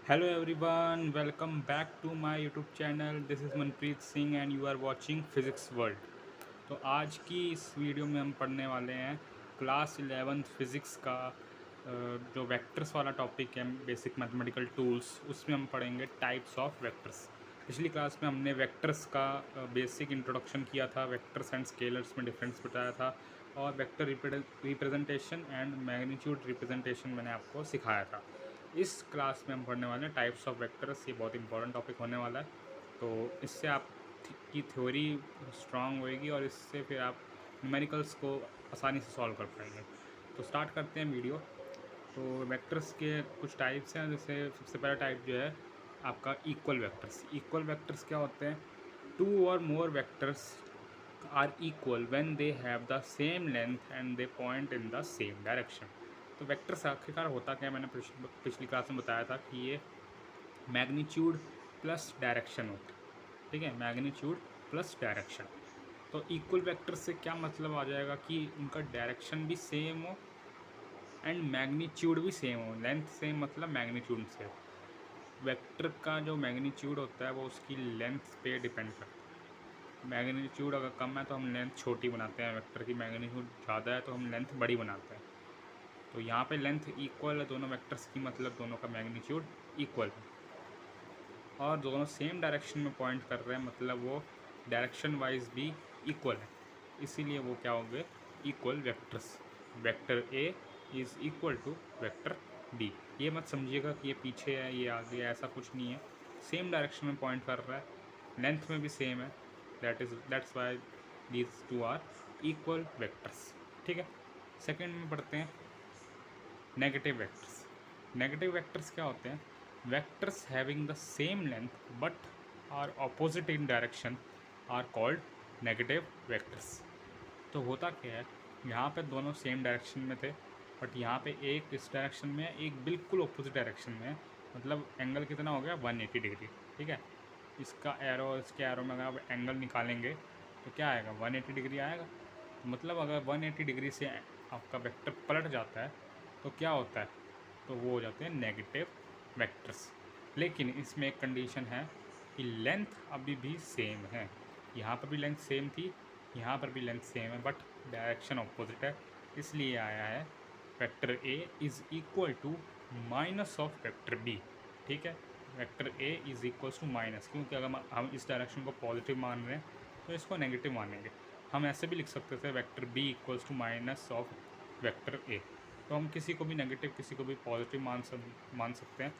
Hello everyone, welcome back to my YouTube channel. This is Manpreet Singh and you are watching physics world. तो आज की इस video में हम पढ़ने वाले हैं क्लास 11th फिज़िक्स का जो वेक्टर्स वाला टॉपिक है, बेसिक मैथमेटिकल टूल्स, उसमें हम पढ़ेंगे टाइप्स ऑफ वेक्टर्स। पिछली क्लास में हमने वेक्टर्स का बेसिक इंट्रोडक्शन किया था, वेक्टर्स एंड स्केलर्स में डिफरेंस बताया था, और vector representation and magnitude representation मैंने आपको सिखाया था। इस क्लास में हम पढ़ने वाले हैं टाइप्स ऑफ वेक्टर्स। ये बहुत इंपॉर्टेंट टॉपिक होने वाला है, तो इससे आप की थ्योरी स्ट्रांग होएगी और इससे फिर आप न्यूमेरिकल्स को आसानी से सॉल्व कर पाएंगे। तो स्टार्ट करते हैं वीडियो। तो वेक्टर्स के कुछ टाइप्स हैं, जैसे सबसे पहला टाइप जो है आपका इक्वल वेक्टर्स। इक्वल वेक्टर्स क्या होते हैं? Two or more vectors are equal when they have the same length and they point in the same direction. तो वेक्टर्स आखिरकार होता क्या है, मैंने पिछली क्लास में बताया था कि ये मैग्नीट्यूड प्लस डायरेक्शन होता है। ठीक है, मैग्नीट्यूड प्लस डायरेक्शन। तो इक्वल वेक्टर से क्या मतलब आ जाएगा कि उनका डायरेक्शन भी सेम हो एंड मैग्नीट्यूड भी सेम हो। लेंथ सेम मतलब मैग्नीट्यूड से। वेक्टर का जो मैग्नीट्यूड होता है वो उसकी लेंथ पे डिपेंड करता है। मैग्नीट्यूड अगर कम है तो हम लेंथ छोटी बनाते हैं, वेक्टर की मैग्नीट्यूड ज़्यादा है तो हम लेंथ बड़ी बनाते हैं। तो यहाँ पे लेंथ इक्वल है दोनों वेक्टर्स की, मतलब दोनों का मैग्नीट्यूड इक्वल है, और दोनों सेम डायरेक्शन में पॉइंट कर रहे हैं, मतलब वो डायरेक्शन वाइज भी इक्वल है, इसीलिए वो क्या होंगे? Equal vectors. Vector A is equal to vector B. ये मत समझिएगा कि ये पीछे है ये आगे है, ऐसा कुछ नहीं है। सेम डायरेक्शन में पॉइंट कर रहा है, लेंथ में भी सेम है। That's why these two are equal vectors. ठीक है, सेकेंड में पढ़ते हैं नेगेटिव वेक्टर्स। नेगेटिव वेक्टर्स क्या होते हैं? Vectors having the same length but are opposite in direction are called negative vectors. तो होता क्या है, यहाँ पे दोनों सेम डायरेक्शन में थे, बट यहाँ पे एक इस डायरेक्शन में है, एक बिल्कुल ऑपोजिट डायरेक्शन में है। मतलब एंगल कितना हो गया? 180 डिग्री। ठीक है, इसका एरो इसके एरो में अगर आप एंगल निकालेंगे तो क्या आएगा? 180 डिग्री आएगा। मतलब अगर 180 डिग्री से आपका वेक्टर पलट जाता है तो क्या होता है? तो वो हो जाते हैं नेगेटिव वेक्टर्स। लेकिन इसमें एक कंडीशन है कि लेंथ अभी भी सेम है। यहाँ पर भी लेंथ सेम थी, यहाँ पर भी लेंथ सेम है, बट डायरेक्शन ऑपोजिट है, इसलिए आया है vector A is equal to minus of vector B. ठीक है, vector A is equals to minus, क्योंकि अगर हम इस डायरेक्शन को पॉजिटिव मान रहे हैं तो इसको नेगेटिव मानेंगे। हम ऐसे भी लिख सकते थे vector B equals to minus of vector A. तो हम किसी को भी नेगेटिव किसी को भी पॉजिटिव मान सकते हैं।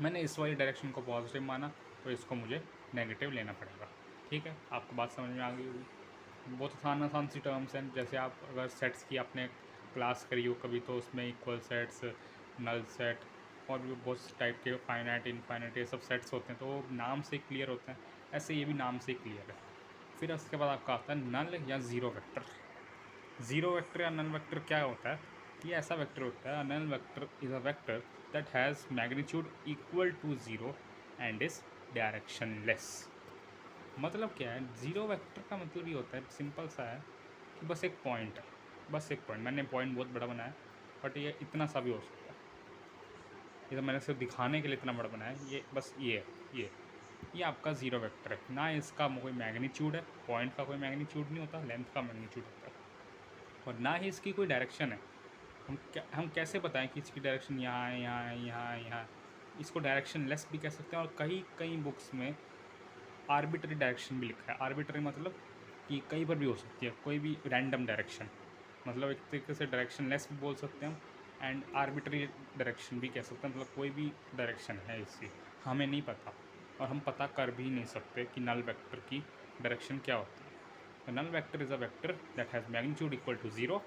मैंने इस वाली डायरेक्शन को पॉजिटिव माना तो इसको मुझे नेगेटिव लेना पड़ेगा। ठीक है, आपको बात समझ में आ गई होगी। बहुत आसान आसान सी टर्म्स हैं। जैसे आप अगर सेट्स की आपने क्लास करी हो कभी, तो उसमें इक्वल सेट्स, नल सेट और भी बहुत टाइप के फाइनाइट इनफाइनाइट ये सब सेट्स होते हैं, तो वो नाम से क्लियर होते हैं। ऐसे ये भी नाम से क्लियर है। फिर उसके बाद आपका आता है नल या ज़ीरो वेक्टर। ज़ीरो वेक्टर या नल वेक्टर क्या होता है? ये ऐसा वेक्टर होता है, null vector is a vector that has magnitude equal to zero and is directionless. मतलब क्या है? ज़ीरो वेक्टर का मतलब ये होता है, सिंपल सा है कि बस एक पॉइंट है, बस एक पॉइंट। मैंने पॉइंट बहुत बड़ा बनाया, बट ये इतना सा भी हो सकता है। ये तो मैंने सिर्फ दिखाने के लिए इतना बड़ा बनाया है। ये बस ये आपका ज़ीरो वेक्टर है। ना इसका कोई मैग्नीट्यूड है, पॉइंट का कोई मैग्नीट्यूड नहीं होता, लेंथ का मैग्नीट्यूड होता है, और ना ही इसकी कोई डायरेक्शन है। हम कैसे बताएं कि इसकी डायरेक्शन यहाँ है, यहाँ है, यहाँ है, यहाँ है? इसको डायरेक्शन लेस भी कह सकते हैं, और कई कई बुक्स में आर्बिट्री डायरेक्शन भी लिखा है। आर्बिट्री मतलब कि कहीं पर भी हो सकती है, कोई भी रैंडम डायरेक्शन। मतलब एक तरीके से डायरेक्शन लेस भी बोल सकते हैं हम, एंड आर्बिट्री डायरेक्शन भी कह सकते हैं। मतलब कोई भी डायरेक्शन है इसकी, हमें नहीं पता, और हम पता कर भी नहीं सकते कि नल वेक्टर की डायरेक्शन क्या होती है। तो null vector is a vector that has magnitude equal to zero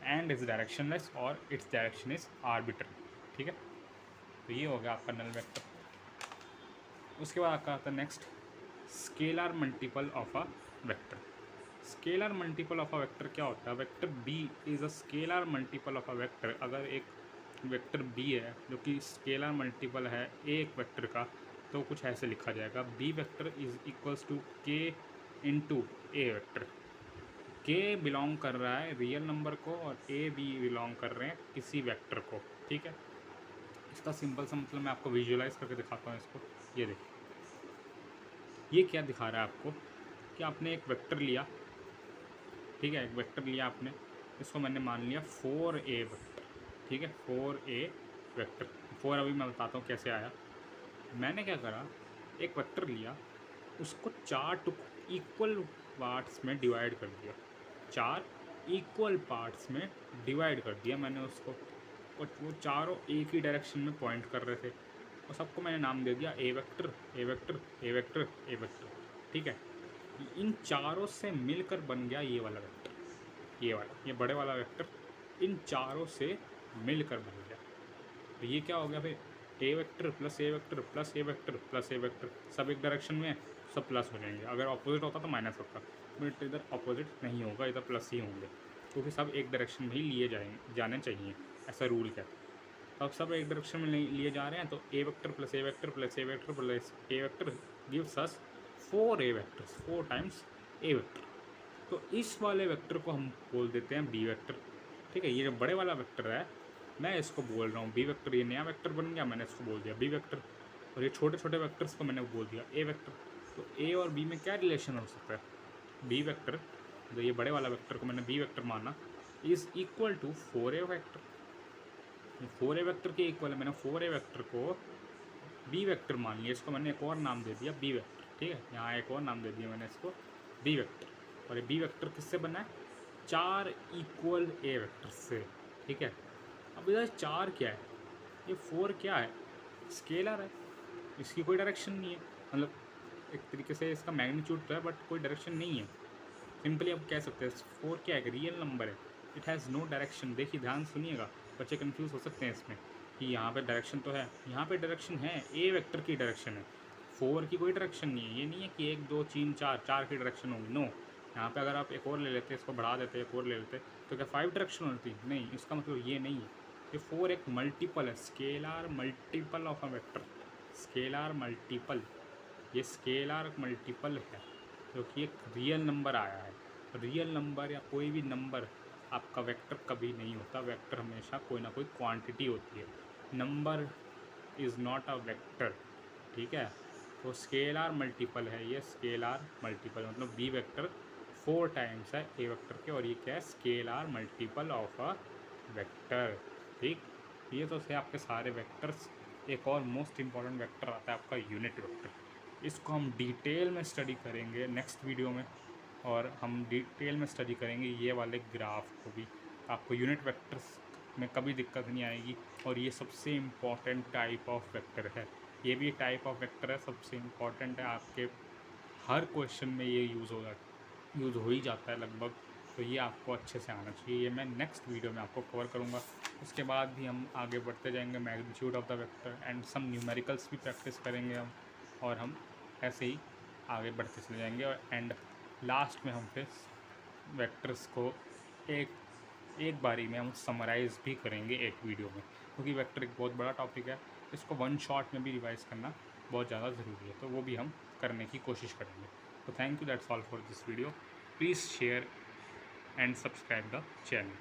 and is directionless, और इट्स डायरेक्शन इज़ आर्बिट्री। ठीक है, तो ये हो गया आपका नल वेक्टर। उसके बाद आपका आता है next scalar multiple of a vector. Scalar multiple of a vector क्या होता है? Vector B is a scalar multiple of a vector. अगर एक वेक्टर बी है जो कि स्केलर मल्टीपल है एक वेक्टर का, तो कुछ ऐसे लिखा जाएगा, B vector is equals to K into A vector. K belong कर रहा है रियल नंबर को और ए बी बिलोंग कर रहे हैं किसी वेक्टर को। ठीक है, इसका सिंपल सा मतलब मैं आपको विजुअलाइज करके दिखाता हूँ इसको। ये देखिए, ये क्या दिखा रहा है आपको कि आपने एक वेक्टर लिया, ठीक है, एक वेक्टर लिया आपने, इसको मैंने मान लिया 4a वेक्टर, ठीक है, 4a वेक्टर। 4 अभी मैं बताता हूँ कैसे आया। मैंने क्या करा, एक वेक्टर लिया, उसको 4 इक्वल पार्ट्स में डिवाइड कर दिया, 4 इक्वल पार्ट्स में डिवाइड कर दिया मैंने उसको, और वो चारों एक ही डायरेक्शन में पॉइंट कर रहे थे, और सबको मैंने नाम दे दिया ए वेक्टर, ए वेक्टर, ए वेक्टर, ए वेक्टर, ठीक है। इन चारों से मिलकर बन गया ये वाला वेक्टर, ये वाला, ये बड़े वाला वेक्टर इन चारों से मिलकर बन गया। तो ये क्या हो गया भाई, ए वेक्टर प्लस ए वेक्टर प्लस ए वेक्टर प्लस ए वेक्टर, सब एक डायरेक्शन में सब प्लस हो जाएंगे। अगर ऑपोजिट होता तो माइनस होता, बट इधर ऑपोजिट नहीं होगा, इधर प्लस ही होंगे, क्योंकि सब एक डायरेक्शन में ही लिए जाने चाहिए, ऐसा रूल क्या है। तो अब सब एक डायरेक्शन में लिए जा रहे हैं, तो ए वेक्टर प्लस ए वेक्टर प्लस ए वेक्टर प्लस ए वेक्टर गिव्स अस 4 ए वेक्टर्स, 4 टाइम्स ए वेक्टर। तो इस वाले वेक्टर को हम बोल देते हैं बी वेक्टर, ठीक है। ये जो बड़े वाला वेक्टर है, मैं इसको बोल रहा हूँ बी वेक्टर, ये नया वेक्टर बन गया, मैंने इसको बोल दिया बी वेक्टर, और ये छोटे छोटे वेक्टर्स को मैंने बोल दिया ए वेक्टर। तो ए और बी में क्या रिलेशन हो सकता है, बी वेक्टर, तो ये बड़े वाला वेक्टर को मैंने बी वेक्टर माना, is equal to 4 A vector. 4 A vector के इक्वल है, मैंने 4 ए वेक्टर को बी वेक्टर मान लिया, इसको मैंने एक और नाम दे दिया बी वेक्टर, ठीक है। यहाँ एक और नाम दे दिया मैंने इसको बी वेक्टर, और ये बी वेक्टर किससे बना है, 4 इक्वल ए वेक्टर से, ठीक है। अब इधर 4 क्या है, ये 4 क्या है, स्केलर है, इसकी कोई डायरेक्शन नहीं है, मतलब एक तरीके से इसका मैग्नीट्यूड तो है बट कोई डायरेक्शन नहीं है। सिंपली आप कह सकते हैं 4 क्या है, रियल नंबर है, इट हैज़ नो डायरेक्शन। देखिए ध्यान सुनिएगा, बच्चे कंफ्यूज हो सकते हैं इसमें कि यहाँ पे डायरेक्शन तो है, यहाँ पे डायरेक्शन है, ए वेक्टर की डायरेक्शन है, 4 की कोई डायरेक्शन नहीं है। ये नहीं है कि 1 2 3 4 की डायरेक्शन होगी, नो। यहाँ पे अगर आप एक और ले लेते, इसको बढ़ा देते, एक और ले लेते, तो क्या 5 डायरेक्शन होती, नहीं, इसका मतलब ये नहीं है। ये 4 एक मल्टीपल है, scalar multiple of a vector, scalar multiple, ये स्केलार मल्टीपल है, जो कि एक रियल नंबर आया है। रियल नंबर या कोई भी नंबर आपका वेक्टर कभी नहीं होता, वेक्टर हमेशा कोई ना कोई क्वांटिटी होती है, number is not a vector, ठीक है। तो स्केलार मल्टीपल है, ये स्केलार मल्टीपल मतलब बी वेक्टर 4 टाइम्स है ए वेक्टर के, और ये क्या है, scalar multiple of a vector, ठीक। ये तो थे आपके सारे वेक्टर्स। एक और मोस्ट इम्पॉर्टेंट वेक्टर आता है आपका यूनिट वेक्टर, इसको हम डिटेल में स्टडी करेंगे नेक्स्ट वीडियो में, और हम डिटेल में स्टडी करेंगे ये वाले ग्राफ को भी। आपको यूनिट वेक्टर्स में कभी दिक्कत नहीं आएगी, और ये सबसे इम्पॉर्टेंट टाइप ऑफ वेक्टर है, ये भी टाइप ऑफ वेक्टर है, सबसे इम्पॉर्टेंट है, आपके हर क्वेश्चन में ये यूज़ हो ही जाता है लगभग। तो ये आपको अच्छे से आना चाहिए, ये मैं नेक्स्ट वीडियो में आपको कवर करूँगा। उसके बाद भी हम आगे बढ़ते जाएंगे, magnitude of the vector and some numericals भी प्रैक्टिस करेंगे हम, और हम ऐसे ही आगे बढ़ते चले जाएंगे, और एंड लास्ट में हम फिर वेक्टर्स को एक बारी में हम समराइज़ भी करेंगे एक वीडियो में, क्योंकि वेक्टर एक बहुत बड़ा टॉपिक है, इसको वन शॉट में भी रिवाइज़ करना बहुत ज़्यादा ज़रूरी है, तो वो भी हम करने की कोशिश करेंगे। तो thank you, that's all for this video, please share and subscribe the channel.